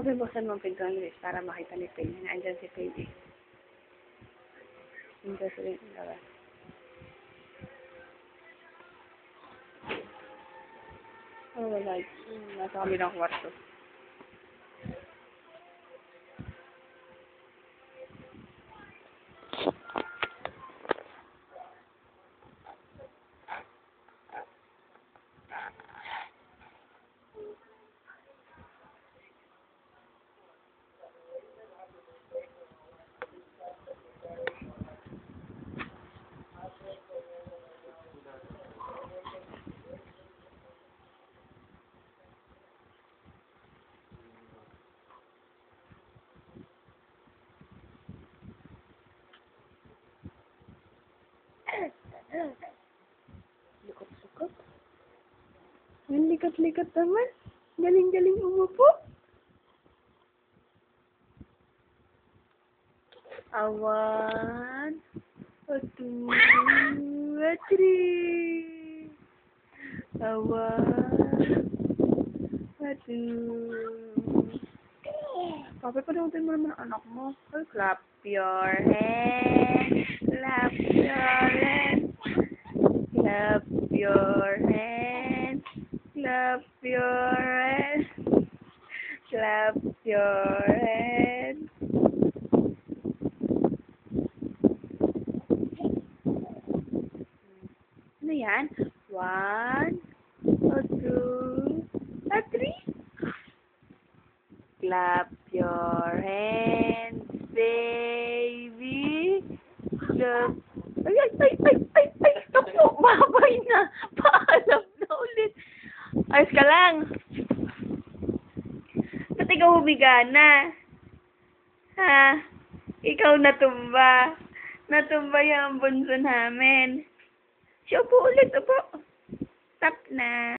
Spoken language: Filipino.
Bubuksan mo ang pintuan, Luis, para makita ni Faye. Andyan si Faye eh. Andyan si Faye. Oh, wala. Nasa kami ng kwarto. Likot-likot. Ang likot-likot naman. Galing-galing umupo. Awan. Atu. Atri. Awan. Atu. Papi, panutin mo naman ang anak mo. Oh, clap your hands. Clap your hands. Clap your hands. Clap your hands. Clap your hands. Ano yan? 1, 2, 3. Clap your hands, baby. Clap. Ay. Naku, babay na. Paalam na ulit. Ayos ka lang. Ba't ikaw humiga na? Ha? Ikaw natumba. Natumba yung bunso namin. Siya, upo ulit, upo. Tap na.